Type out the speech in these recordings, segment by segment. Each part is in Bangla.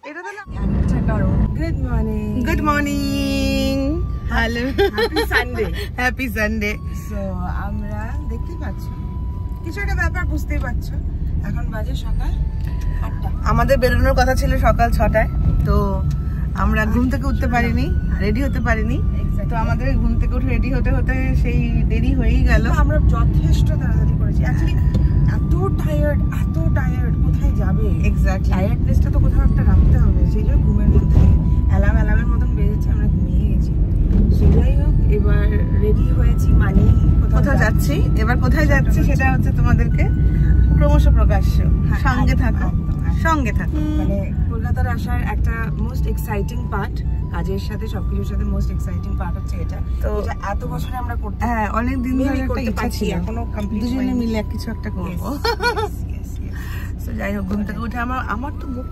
এটা তো না একটা কারণ। Good morning. Good morning. Hello. Happy Sunday. Happy Sunday. So আমরা দেখতেই পাচ্ছ কিছু একটা ব্যাপার, বুঝতেই পারছো। এখন বাজে সকাল 8টা। আমাদের বেরোনোর কথা ছিল সকাল 6টায়, তো আমরা ঘুম থেকে উঠতে পারিনি, রেডি হতে পারিনি। তো আমাদের ঘুম থেকে উঠে রেডি হতে হতে সেই দেরি হয়েই গেল। আমরা যথেষ্ট তাড়াতাড়ি করেছি। অ্যাকচুয়ালি এত টায়ার্ড কোথায় যাবে? এক্স্যাক্টলি, টায়ার্ডনেসটা তো কোথাও একটা রাখতে হবে। সেই জন্য ঘুমের মধ্যে অ্যালার্মের মতন বেজেছে, আমরা ঘুমিয়ে গেছি। সেটাই হোক, এবার রেডি হয়েছি, মানে কোথাও যাচ্ছি। এবার কোথায় যাচ্ছি সেটা হচ্ছে তোমাদেরকে ক্রমশ প্রকাশ্য। সঙ্গে থাকো, সঙ্গে থাকো। মানে কলকাতার আসার একটা মোস্ট এক্সাইটিং পার্ট, কাজের সাথে সবকিছুর সাথে মোস্ট এক্সাইটিং পার্ট হচ্ছে এটা। তো এটা এত বছরে আমরা করতে, হ্যাঁ অনেক দিন ধরে একটা ইচ্ছা ছিল, এখনো কমপ্লিট হয়নি। দুজনে মিলে কিছু একটা করব। তো যাই হোক, ঘুম থেকে উঠে আমার তো মুখ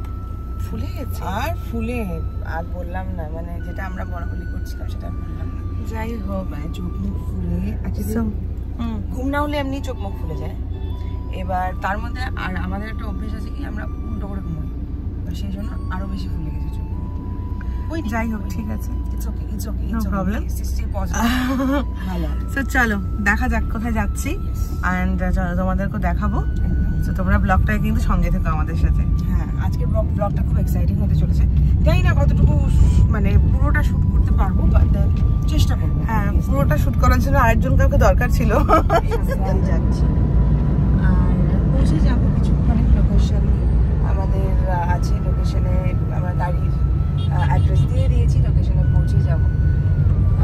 ফুলে গেছে। আর ফুলে আর বললাম না, মানে যেটা আমরা বরাবরই করছিলাম সেটা বললাম না। যাই হোক, মানে চোখ মুখ ফুলে, ঘুম না হলে এমনি চোখ মুখ ফুলে যায়। এবার তার মধ্যে আর আমাদের একটা অভ্যেস আছে কি, আমরা উল্টো করে ঘুমাই, তো সেই জন্য আরো বেশি ফুলে গেছে চোখ। যাই হোক, ঠিক আছে, চলো দেখা যাক কোথায় যাচ্ছি, অ্যান্ড তোমাদেরকে দেখাবো। তো তোমরা ব্লগটায় কিন্তু সঙ্গে থেকো আমাদের সাথে। হ্যাঁ, আজকে ব্লগটা খুব এক্সাইটিং হতে চলেছে। জানি না কতটুকু মানে পুরোটা শুট করতে পারবো, বাট চেষ্টা করবো। হ্যাঁ, পুরোটা শুট করার জন্য আরেকজন কাউকে দরকার ছিল। যাচ্ছি আর পৌঁছে যাবো কিছুক্ষণে। লোকেশন আমাদের আছে, লোকেশনে আমরা গাড়ির অ্যাড্রেস দিয়ে দিয়েছি, লোকেশনে পৌঁছে যাব।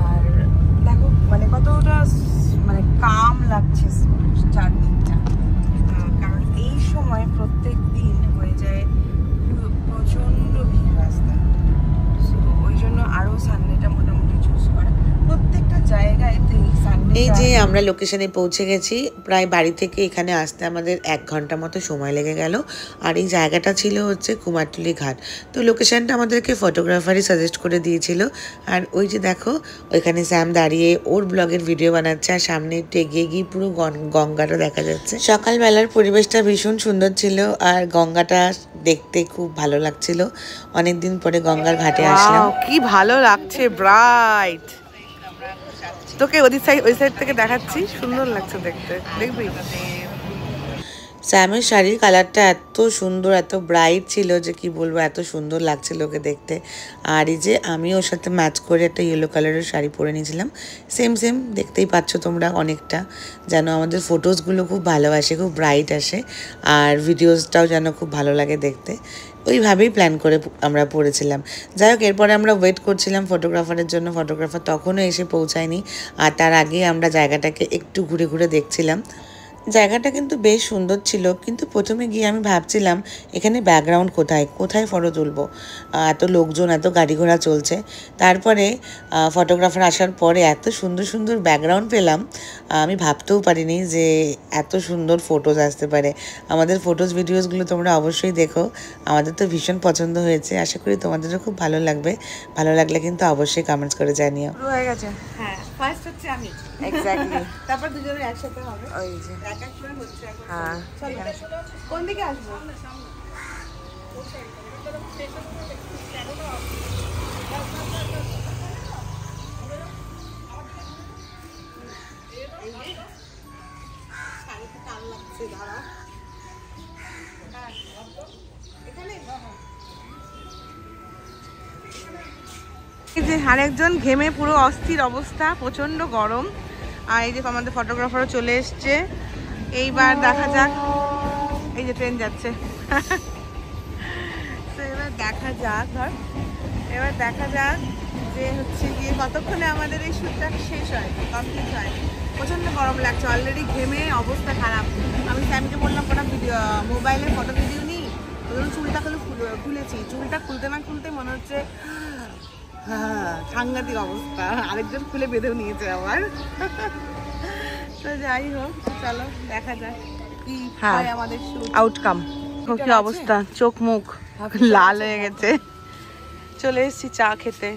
আর দেখো মানে কতটা মানে কাম লাগছে চারদিকটা, কারণ এই সময় প্রত্যেক দিন হয়ে যায় প্রচন্ড ভিড় রাস্তায়। ওই জন্য আরো সানডেটা মোটামুটি চুজ করা। প্রত্যেকটা জায়গায় এই যে আমরা লোকেশনে পৌঁছে গেছি। প্রায় বাড়ি থেকে এখানে আসতে আমাদের 1 ঘন্টা মতো সময় লেগে গেল। আর এই জায়গাটা ছিল হচ্ছে কুমারটুলি ঘাট। তো লোকেশনটা আমাদেরকে ফটোগ্রাফারই সাজেস্ট করে দিয়েছিল। আর ওই যে দেখো, ওইখানে স্যাম দাঁড়িয়ে ওর ব্লগের ভিডিও বানাচ্ছে, আর সামনে একটু এগিয়ে গিয়ে পুরো গঙ্গাটা দেখা যাচ্ছে। সকালবেলার পরিবেশটা ভীষণ সুন্দর ছিল, আর গঙ্গাটা দেখতে খুব ভালো লাগছিল। অনেকদিন পরে গঙ্গার ঘাটে আসলাম। কি ভালো লাগছে, ব্রাইট। তোকে ওই সাইড থেকে দেখাচ্ছি, সুন্দর লাগছে দেখতে, দেখবি। স্যামের শাড়ির কালারটা এত সুন্দর, এত ব্রাইট ছিল যে কি বলবো, এত সুন্দর লাগছিল ওকে দেখতে। আর এই যে আমি ওর সাথে ম্যাচ করে একটা ইয়েলো কালারের শাড়ি পরে নিয়েছিলাম, সেম দেখতেই পাচ্ছ তোমরা অনেকটা। যেন আমাদের ফটোসগুলো খুব ভালো আসে, খুব ব্রাইট আসে, আর ভিডিওসটাও যেন খুব ভালো লাগে দেখতে। ওইভাবেই প্ল্যান করে আমরা পড়েছিলাম। যাই হোক, এরপরে আমরা ওয়েট করছিলাম ফটোগ্রাফারের জন্য। ফটোগ্রাফার তখনও এসে পৌঁছায়নি, আর তার আগে আমরা জায়গাটাকে একটু ঘুরে ঘুরে দেখছিলাম। জায়গাটা কিন্তু বেশ সুন্দর ছিল, কিন্তু প্রথমে গিয়ে আমি ভাবছিলাম এখানে ব্যাকগ্রাউন্ড কোথায় ফটো তুলবো, এত লোকজন, এত গাড়ি ঘোড়া চলছে। তারপরে ফটোগ্রাফার আসার পরে এত সুন্দর ব্যাকগ্রাউন্ড পেলাম, আমি ভাবতেও পারিনি যে এত সুন্দর ফটোজ আসতে পারে। আমাদের ফটোজ ভিডিওসগুলো তোমরা অবশ্যই দেখো, আমাদের তো ভীষণ পছন্দ হয়েছে। আশা করি তোমাদেরও খুব ভালো লাগবে। ভালো লাগলে কিন্তু অবশ্যই কমেন্টস করে জানিও। হয়ে গেছে, হ্যাঁ ফার্স্ট হচ্ছে আমি, এক্স্যাক্টলি। তারপর দুজনে একসাথে হবে, ওই যে হ্যাঁ। কোন দিকে আসবো? আরেকজন ঘেমে পুরো অস্থির অবস্থা, প্রচন্ড গরম। আর এই যে আমাদের ফটোগ্রাফারও চলে এসছে। এইবার দেখা যাক, এই যে ট্রেন যাচ্ছে। তো এবার দেখা যাক যে হচ্ছে গিয়ে কতক্ষণে আমাদের এই শ্যুটটা শেষ হয়, কমপ্লিট হয়। প্রচন্ড গরম লাগছে, অলরেডি ঘেমে অবস্থা খারাপ। আমি স্যামকে বললাম ওটা মোবাইলে ফটো ভিডিও নিই, ধরুন চুলটা খুলেছি, চুলটা খুলতে না খুলতে মনে হচ্ছে সাংঘাতিক অবস্থা। আরেকজন খুলে বেঁধেও নিয়েছে আবার। তো যাই হোক, চলো দেখা যাক কি হয় আমাদের আউটকাম। কি অবস্থা, চোখ মুখ লাল হয়ে গেছে। চলে এসেছি চা খেতে,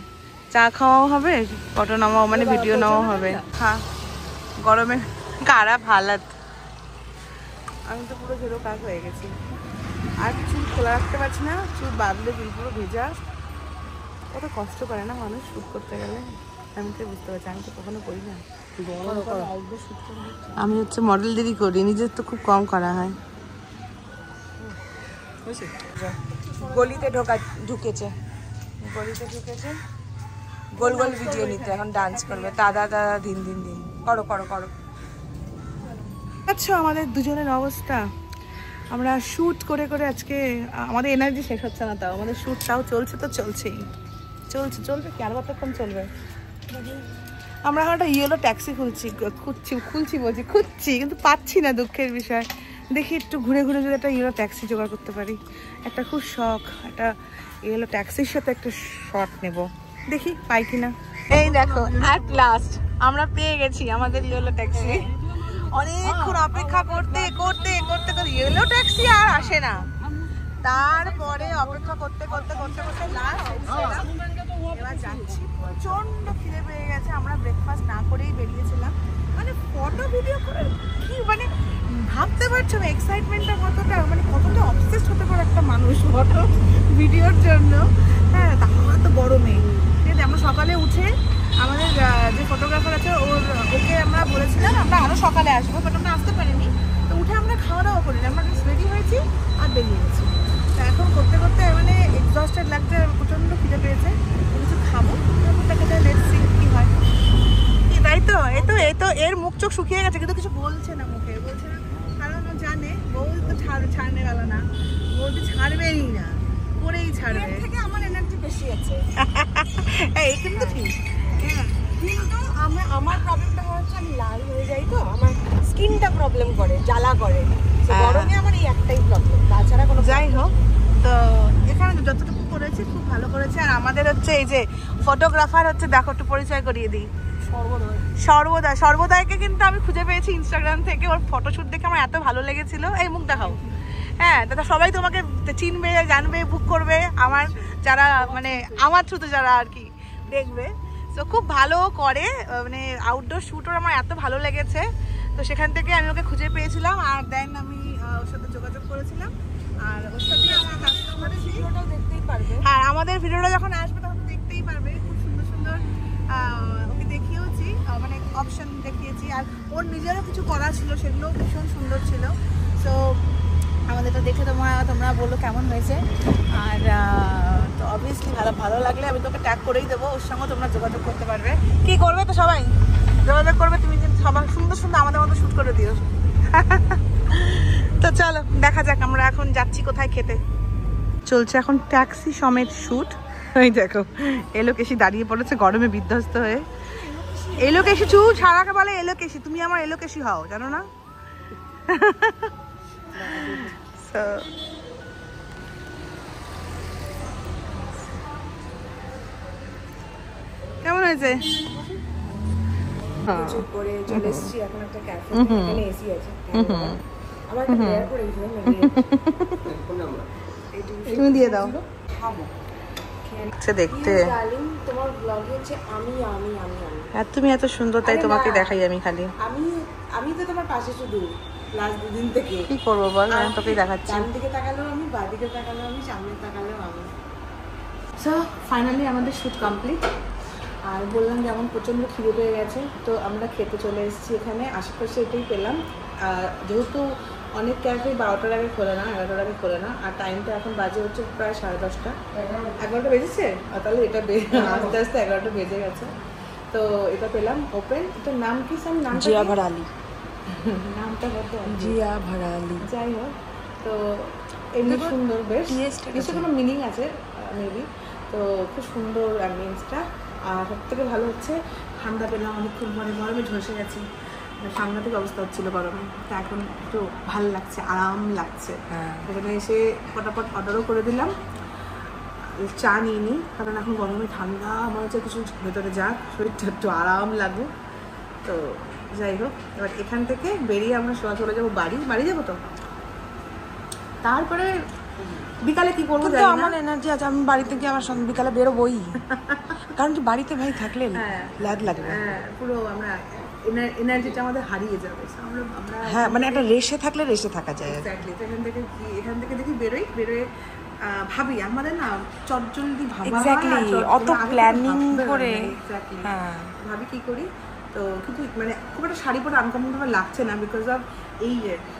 চা খাওয়াও হবে, ফটো নামাও মানে ভিডিও নেওয়াও হবে। হ্যাঁ, গরমে খারাপ হালাত। আমি তো পুরো ঝেড়ো কাজ হয়ে গেছি। আর চুল খোলা রাখতে পারছি না, চুল বাঁধলে চুল পুরো ভেজা। কত কষ্ট করে না মানুষ শ্যুট করতে গেলে, আমি তো বুঝতে পারছি, আমি তো কখনো করি না। আমি হচ্ছে মডেল দিদি করি, নিজের তো খুব কম করা হয়। গলিতে ঢুকেছে, গোল গোল ভিডিও নিতে, এখন ডান্স করবে। দাদা দাদা দিন দিন দিন করো করো করো। আচ্ছা, আমাদের দুজনের অবস্থা, আমরা শ্যুট করে করে আজকে আমাদের এনার্জি শেষ হচ্ছে না, তাও আমাদের শ্যুটটাও চলছে, তো চলছেই, চলবে কি আর কতক্ষণ চলবে। আমরা এখন একটা ইয়েলো ট্যাক্সি খুঁজছি কিন্তু পাচ্ছি না, দুঃখের বিষয়। দেখি একটু ঘুরে ঘুরে যদি একটা ইয়েলো ট্যাক্সি জোগাড় করতে পারি। একটা খুব শখ, একটা ইয়েলো ট্যাক্সির সাথে একটা শট নেব, দেখি পাই কিনা। এই দেখো, অ্যাট লাস্ট আমরা পেয়ে গেছি আমাদের ইয়েলো ট্যাক্সি। অনেকক্ষণ অপেক্ষা করতে করতে করতে করতে ইয়েলো ট্যাক্সি আর আসে না, তারপরে অপেক্ষা করতে করতে করতে করতে লাস্ট এবার যাচ্ছি। প্রচন্ড খিদে পেয়ে গেছে, আমরা ব্রেকফাস্ট না করেই বেরিয়েছিলাম। মানে ফটো ভিডিও করে কি মানে ভাবতে পারছো না এক্সাইটমেন্টটা কতটা, মানে কতটা অবসেসড হতে পারে একটা মানুষ ফটো ভিডিওর জন্য। হ্যাঁ, তাহলে তো গরমে ঠিক আছে। আমরা সকালে উঠে আমাদের যে ফটোগ্রাফার আছে ওকে আমরা বলেছিলাম আমরা আরও সকালে আসবো, বাট আমরা আসতে পারিনি। তো উঠে আমরা খাওয়া দাওয়া করিনি, আমরা রেডি হয়েছি আর বেরিয়ে গেছি। তো এখন করতে করতে মানে এক্সস্টেড লাগছে, প্রচণ্ড খিদে পেয়েছে, কিছু খাবো, লেটস সি কি হয়। তাই তো, এই তো এর মুখ চোখ শুকিয়ে গেছে, কিন্তু কিছু বলছে না, মুখে বলছে না, কারণ ও জানে বউ তো ছাড়নে গেল না, বলতে ছাড়বেই না, করেই ছাড়বে। থেকে আমার এনার্জি বেশি আছে এই কিন্তু ঠিক। হ্যাঁ, কিন্তু আমার প্রবলেমটা হচ্ছে আমি লাল হয়ে যাই, তো আমার স্কিনটা প্রবলেম করে, জ্বালা করে। গরমে আমার এই একটাই প্রবলেম, তাছাড়া কোনো। যাই হোক, তো এখানে যতটুকু করেছি খুব ভালো করেছে। আর আমাদের হচ্ছে এই যে ফটোগ্রাফার হচ্ছে, দেখো একটু পরিচয় করিয়ে দিই, সর্বদায়কে কিন্তু আমি খুঁজে পেয়েছি ইনস্টাগ্রাম থেকে। ওর ফটোশুট দেখে আমার এত ভালো লেগেছিল। এই মুখ দেখাও। হ্যাঁ দাদা, সবাই তোমাকে চিনবে, জানবে, বুক করবে, আমার যারা মানে আমার থ্রুতে যারা আর কি দেখবে। তো খুব ভালো করে, মানে আউটডোর শ্যুটও আমার এত ভালো লেগেছে। তো সেখান থেকে আমি ওকে খুঁজে পেয়েছিলাম, আর দেন আমি ওর সাথে যোগাযোগ করেছিলাম। আর ওর সাথে আমার ভিডিওটাও দেখতেই পারবে। হ্যাঁ, আমাদের ভিডিওটা যখন আসবে তখন দেখতেই পারবে। খুব সুন্দর সুন্দর ওকে দেখিয়েছি, মানে অপশন দেখিয়েছি। আর ওর নিজেরও কিছু করা ছিল, সেগুলোও ভীষণ সুন্দর ছিল। সো আমাদেরটা দেখে তোমরা বলো কেমন হয়েছে। আর তো অবভিয়াসলি ভালো লাগলে আমি তোকে ট্যাগ করেই দেবো, ওর সঙ্গে তোমরা যোগাযোগ করতে পারবে। কি করবে তো সবাই যোগাযোগ করবে, তুমি সবাই সুন্দর সুন্দর আমাদের মতো শ্যুট করে দিও। তো চলো দেখা যাক, আমরা এখন যাচ্ছি কোথায় খেতে। চলছে এখন ট্যাক্সি সমেত শ্যুট। ওই দেখো এলোকেশি দাঁড়িয়ে পড়েছে গরমে বিধ্বস্ত হয়ে। এলোকেশি চুল ছাড়াকে বলে এলোকেশি, তুমি আমার এলোকেশি হও, জানো না? কেমন হয়েছে? তুমি দিয়ে দাও দেখতে। তুমি এত সুন্দর, তাই তোমাকে দেখাই আমি খালি। আমি তো তোমার পাশে শুধু লাস্ট দুদিন থেকে। কি করবো বল, আমি তোকেই দেখাচ্ছি। ডান দিকে তাকালেও আমি, বাঁ দিকে তাকালেও আমি, সামনে তাকালেও আমি। সো ফাইনালি আমাদের শ্যুট কমপ্লিট। আর বললাম যে আমার প্রচণ্ড খিদে পেয়ে গেছে, তো আমরা খেতে চলে এসেছি এখানে। আশেপাশে এটাই পেলাম। আর যেহেতু অনেক ক্যাফে 12টার আগে খোলে না, 11টার আগে খোলে না। আর টাইমটা এখন বাজে হচ্ছে প্রায় 10:30। 11টা বেজেছে, তাহলে এটা আস্তে আস্তে 11টা বেজে গেছে। তো এটা পেলাম ওপেন। এটার নাম কি? নাম জিয়া ভাড়ালি, নামটা কত জিয়া ভাড়ালি। যাই হোক, তো এমনি সুন্দর, বেশ নিশ্চয় কোনো মিনিং আছে মেবি। তো খুব সুন্দর অ্যাম্বিয়েন্সটা। আর সব থেকে ভালো হচ্ছে ঠান্ডা পেলাম অনেকক্ষণ পরে, গরমে ঝলসে গেছি, সাংঘাতিক অবস্থা হচ্ছিল গরমে। তো এখন একটু ভালো লাগছে, আরাম লাগছে। এখানে এসে ফটাফট অর্ডারও করে দিলাম। চা নিয়ে নিই, কারণ এখন গরমে ঠান্ডা আমার হচ্ছে কিছু ভেতরে যাক, শরীরটা একটু আরাম লাগুক। তো যাই হোক, এবার এখান থেকে বেরিয়ে আমরা চলে যাবো বাড়ি যাবো। তো তারপরে বিকালে কি করবো? আমার এনার্জি আছে, আমি বাড়িতে গিয়ে আমার বিকালে বেরোবই, কারণ কি বাড়িতে ভাই থাকলে ল্যাদ লাগবে। পুরো আমরা এনার্জিটা আমাদের হারিয়ে যাবে। আমরা হ্যাঁ মানে একটা রেসে থাকলে রেসে থাকা যায়। এক্স্যাক্টলি। তো এখান থেকে দেখি বেরোয় ভাবি আমাদের না চটজলদি ভাবা এক্স্যাক্টলি, অত প্ল্যানিং করে এক্স্যাক্টলি ভাবি কি করি। তো কিন্তু মানে খুব একটা শাড়ি পরে আনকমফোর্টেবল লাগছে না, বিকজ অফ এই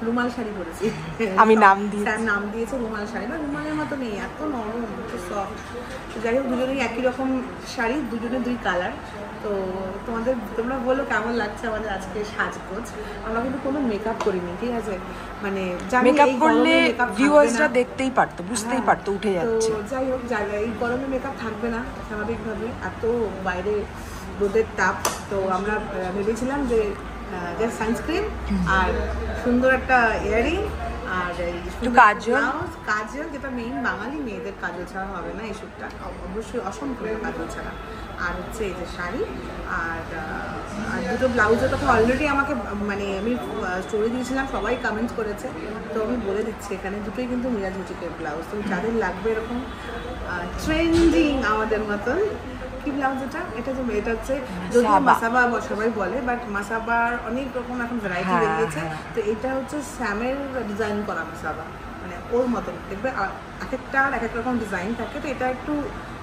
রুমাল শাড়ি পরেছি। আমি নাম দিয়েছে রুমাল শাড়ি, বা রুমালের মতো নেই, এত নরম, এত সফট। তো যাই হোক, দুজনেই একই রকম শাড়ি, দুজনে 2 কালার। তো তোমরা বলো কেমন লাগছে আমাদের আজকে সাজগোজ। আমরা কিন্তু কোনো মেকআপ করিনি, ঠিক আছে, মানে মেকআপ করলে ভিউয়ার্সরা দেখতেই পারতো, বুঝতেই পারতো উঠে যাচ্ছে। তো যাই হোক, এই গরমে মেকআপ থাকবে না স্বাভাবিকভাবে, এত বাইরে রোদের তাপ। তো আমরা ভেবেছিলাম যে সানস্ক্রিন আর সুন্দর একটা ইয়ারিং আর কাজল, যেটা মেইন বাঙালি মেয়েদের কাজল ছাড়া হবে না এই শ্যুটটা, অবশ্যই অসম্পূর্ণ কাজল ছাড়া। আর হচ্ছে এই যে শাড়ি আর দুটো ব্লাউজের কথা অলরেডি আমাকে মানে আমি স্টোরি দিয়েছিলাম, সবাই কমেন্ট করেছে। তো আমি বলে দিচ্ছি এখানে দুটোই কিন্তু মিরাজ বুটিকের ব্লাউজ। তো যাদের লাগবে এরকম ট্রেন্ডিং আমাদের মতন, কি ব্লাউজ এটা হচ্ছে যদিও মাসাবা সবাই বলে, বাট মাসাবার অনেক রকম এখন ভ্যারাইটি বেরিয়েছে। তো এটা হচ্ছে স্যামের ডিজাইন করা মাসাবা, মানে ওর মতন দেখবে এক একটার এক এক রকম ডিজাইন থাকে। তো এটা একটু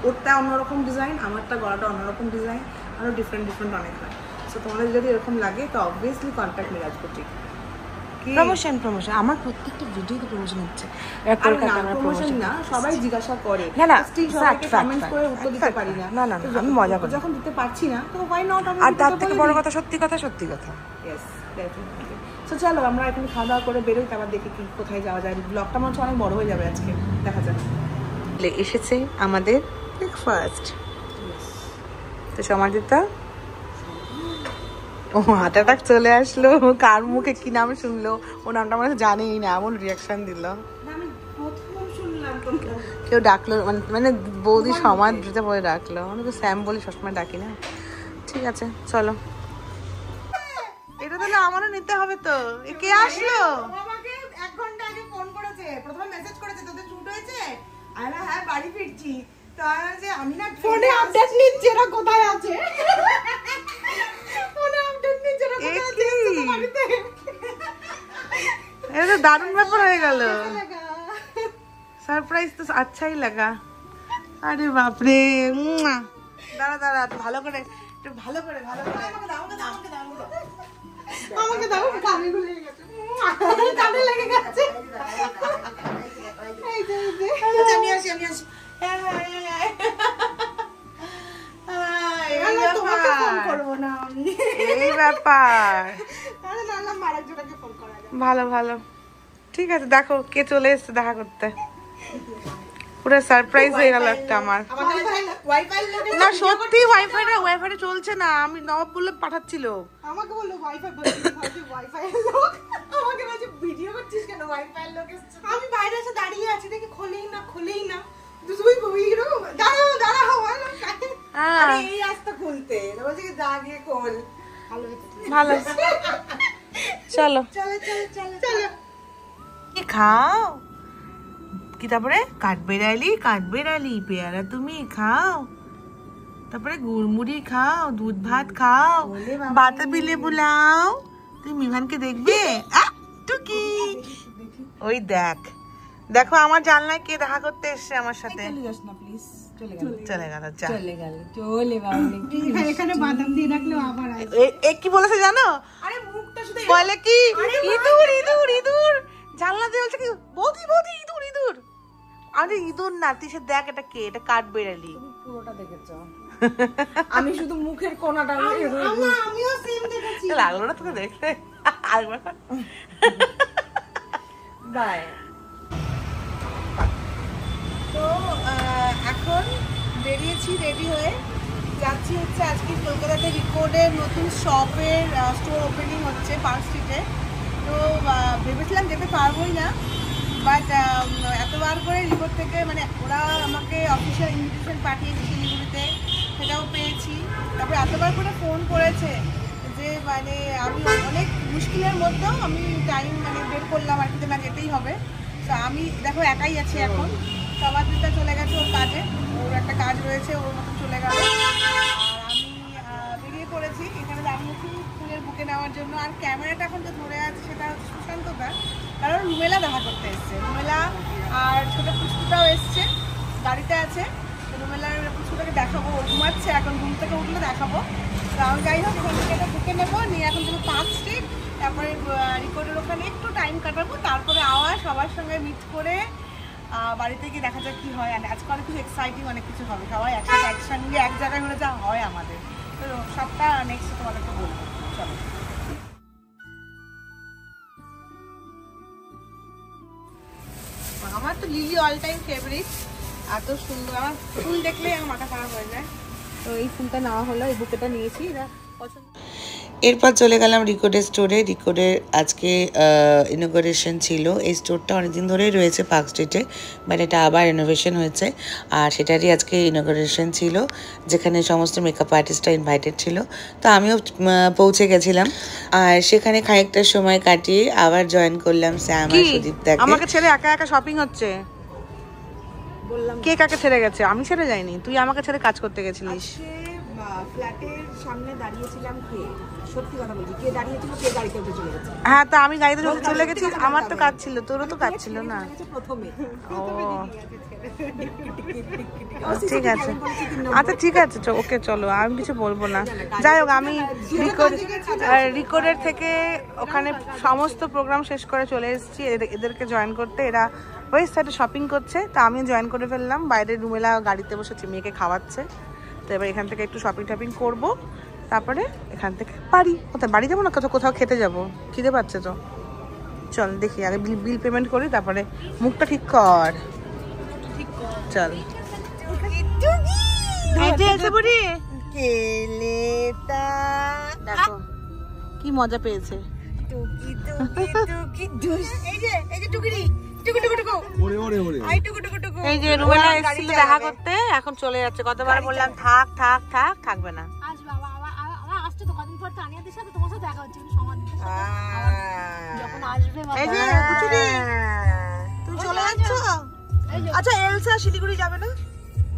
ওরটা অন্যরকম ডিজাইন, আমারটা গলাটা অন্যরকম ডিজাইন, আরও ডিফারেন্ট অনেক হয়। সো তোমাদের যদি এরকম লাগে তো obviously contact Miraj boutique. Promotion আমার প্রত্যেকটা ভিডিওতে প্রমোশন হচ্ছে, প্রমোশন না, সবাই জিজ্ঞাসা করে, না না কমেন্ট করে উত্তর দিতে পারি না, না আমি মজা করি, যখন দিতে পারছি না তো why not। আর তার থেকে বড় কথা সত্যি কথা। Yes, definitely. সো চলো আমরা এখন খাওয়া দাওয়া করে বেরোই, তারপর দেখি কি কোথায় যাওয়া যায়। ব্লগটা মনে হচ্ছে অনেক বড় হয়ে যাবে আজকে, দেখা যাক। এসেছে আমাদের ব্রেকফাস্ট। তো সমাজিতা ও হার্ট অ্যাটাক চলে আসলো, কার মুখে কি নাম শুনলো, ও নামটা আমরা জানিই না, এমন রিয়াকশন দিল। কেউ ডাকলো, মানে বৌদি সমাজ বলে ডাকলো, আমি তো স্যাম বলি সবসময় ডাকি না। ঠিক আছে চলো, এটা তাহলে আমারও নিতে হবে। তো কে আসলো? আমাকে 1 ঘন্টা আগে ফোন করেছে, প্রথমে মেসেজ করেছে তোদের শুট হয়েছে, আর হ্যাঁ বাড়ি ফিরছি। তো আমি না ফোনে আপডেট নিচ্ছি এরা কোথায় আছে, ফোনে আপডেট নিচ্ছি এরা কোথায় আছে বাড়িতে। এটা তো দারুণ ব্যাপার হয়ে গেল, सरप्राइज तो अच्छा ही लगा। अरे बाप रे, दाड़ा ভালো করে আমাকে দাও কানে গুলে গেছে, কানে লেগে গেছে। এই যে আমি আসি তোমাকে ফোন করব না আমি, এই ব্যাপার। আরে না মারাজোটাকে ফোন করা যায়। ভালো ঠিক আছে, দেখো কে চলে এসেছে দেখা করতে। পুরো সারপ্রাইজ হয়ে গেল একটা আমার। না সত্যি ওয়াইফাই চলছে না, আমি নবাব বলে পাঠাচ্ছিল, আমাকে বললো ওয়াইফাই লোক, আমাকে বলছে ভিডিও করছিস কেন, ওয়াইফাই লোক এসেছে। আমি বাইরে এসে দাঁড়িয়ে আছি, দেখি খোলেই না তুই বইরো দাঁড়াও আরে এই রাস্তা খুলতে বলছে কি যা গিয়ে খোল। ভালো চলো কি খাও কি, তারপরে কাঠবেড়ালি পেয়ারা তুমি খাও, তারপরে গুড়মুড়ি খাও, দুধ ভাত খাও, বাতা বিলে বুলাও। তুমি মিভানকে দেখবে টুকি, ওই দেখো আমার জানলায় কে দেখা করতে এসছে আমার সাথে। কি বলেছে জানো, বলে কি ইঁদুর, জানলা দিয়ে বলছে কি বৌদি ইঁদুর। আরে ইঁদুর না, তুই সে দেখ এটা কে, এটা কাঠবেড়ালি। পুরোটা দেখেছ, আমি শুধু মুখের কোণাটা। আমিও সেম দেখেছি, লাগলো না তোকে দেখতে? বাই। তো এখন বেরিয়েছি রেডি হয়ে, যাচ্ছি হচ্ছে আজকে কলকাতাতে রিকোর্ডের নতুন শপের স্টোর ওপেনিং হচ্ছে পার্ক স্ট্রিটে। তো ভেবেছিলাম যেতে পারবোই না, বাট এতবার করে রিপোর্ট থেকে মানে ওরা আমাকে অফিসিয়াল ইনভিটেশন পাঠিয়েছে শিলিগুড়িতে, সেটাও পেয়েছি। তারপরে এতবার করে ফোন করেছে যে মানে আমি অনেক মুশকিলের মধ্যেও আমি টাইম মানে বের করলাম আর কি, না যেতেই হবে। তো আমি দেখো একাই আছি এখন, সমাধিতা চলে গেছে ওর কাজে, ওর একটা কাজ রয়েছে, ওর মতো চলে গেল। আর আমি বেরিয়ে পড়েছি, এখানে আমিও ফুলের বুকে নেওয়ার জন্য। আর ক্যামেরাটা এখন যে ধরে আছে সেটা হচ্ছে সুশান্তদা, কারণ রুমেলা দেখা করতে এসছে। রুমেলা আর ছোটো পুচকুটাও এসছে, গাড়িতে আছে। রুমেলার পুচকুটাকে দেখাবো, ও ঘুমাচ্ছে এখন, ঘুম থেকে উঠলে দেখাবো। কারণ যাই হোক এখান থেকে এটা বুকে নেবো, নিয়ে এখন তুমি 5 স্ট্রিট, তারপরে রিকর্ডের ওখানে একটু টাইম কাটাবো, তারপরে আবার সবার সঙ্গে মিট করে বাড়িতে গিয়ে দেখা যাক কী হয়। আজকে অনেক কিছু এক্সাইটিং অনেক কিছু হবে, সবাই একসাথে একসঙ্গে এক জায়গায় হলে যা হয় আমাদের, তো সবটা নেক্সট তোমাদেরকে বলবো। চলো। আমার তো লিলি অল টাইম ফেভারিট, এত সুন্দর, আমার ফুল দেখলেই আমার মাথা খারাপ হয়ে যায়। তো এই ফুলটা নেওয়া হলো, এই বুকেটা নিয়েছি, এটা পছন্দ। এরপর চলে গেলাম রিকোডের স্টোরে। রিকোডের আজকে ইনোগ্রেশন ছিল। এই স্টোরটা অনেকদিন ধরেই রয়েছে পার্ক স্ট্রিটে, বাট এটা আবার রিনোভেশন হয়েছে। আর সেটারই আজকে ইনোগ্রেশন ছিল, যেখানে সমস্ত মেকআপ আর্টিস্টরা ইনভাইটেড ছিল। তো আমিও পৌঁছে গেছিলাম, আর সেখানে খানিকটা সময় কাটিয়ে আবার জয়েন করলাম শ্যাম আর সুদীপ্তাকে। আমাকে ছেড়ে একা একা শপিং হচ্ছে, বললাম কে কাকে ছেড়ে গেছে? আমি ছেড়ে যাইনি, তুই আমাকে ছেড়ে কাজ করতে গেছিলিস। ফ্ল্যাটের সামনে দাঁড়িয়েছিলাম, কে সত্যি কথা বলছি, কে দাঁড়িয়েছিল, কে গাড়িতে উঠে চলে গেছে? হ্যাঁ, তো আমি গাড়িতে চলে গেছি, আমার তো কাজ ছিল, তোরও তো কাজ ছিল না। প্রথমে ঠিক আছে, আচ্ছা ঠিক আছে, ওকে চলো, আমি কিছু বলবো না। যাই হোক, আমি রিকর্ডের থেকে ওখানে সমস্ত প্রোগ্রাম শেষ করে চলে এসেছি এদেরকে জয়েন করতে। এরা ওয়েস্ট সাইডে শপিং করছে, তা আমিও জয়েন করে ফেললাম। বাইরে রুমেলা গাড়িতে বসেছি, মেয়েকে খাওয়াচ্ছে। তো এবার এখান থেকে একটু শপিং টপিং করবো, তারপরে এখান থেকে কোথায় বাড়ি যাবো না, কোথাও খেতে যাবো, খিদে পাচ্ছে তো। চল দেখি, আগে বিল পেমেন্ট করি, তারপরে মুখটা ঠিক কর। চল, দেখো কি মজা পেয়েছে। এই যে রুমেলা এসেছিল দেখা করতে, এখন চলে যাচ্ছে। কতবার বললাম থাক থাক থাক, থাকবে না। তুমি চলে যাচ্ছ? আচ্ছা, এলসা শিলিগুড়ি যাবে না?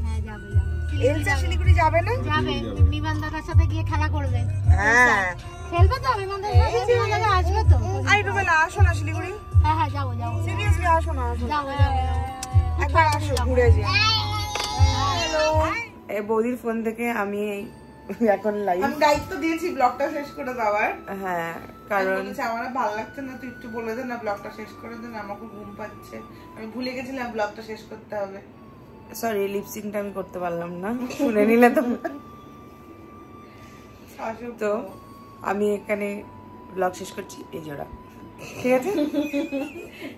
হ্যাঁ যাবে। এলসা শিলিগুড়ি যাবে না? যাবে, বিমান দাদার সাথে গিয়ে খেলা করবে। হ্যাঁ, খেলবে তো বিমান দাদার সাথে, বিমান দাদা আসবে তো। আই রুমেলা, আসো না শিলিগুড়ি। হ্যাঁ হ্যাঁ, যাবো। সিরিয়াসলি আসো না, যাবো। একবার আসো, ঘুরে যাই। হ্যালো, এই বৌদির ফোন থেকে আমি এখন লাইভ, আমি দায়িত্ব দিয়েছি ব্লগটা শেষ করে দেওয়ার। হ্যাঁ, কারণ আমার ভালো লাগছে না, তুই একটু বলে দে না ব্লগটা শেষ করে দে না, আমাকে ঘুম পাচ্ছে। আমি ভুলে গেছিলাম ব্লগটা শেষ করতে হবে। সরি, লিপসিংটা আমি করতে পারলাম না, শুনে নিলে তো। তো আমি এখানে ব্লগ শেষ করছি, এই জোড়া। ঠিক আছে,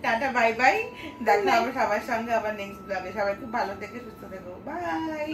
টাটা, বাই বাই, দেখা হবে সবার সঙ্গে আবার নেক্সট ব্লগে। সবাই খুব ভালো থেকে সুস্থ থেকো, বাই।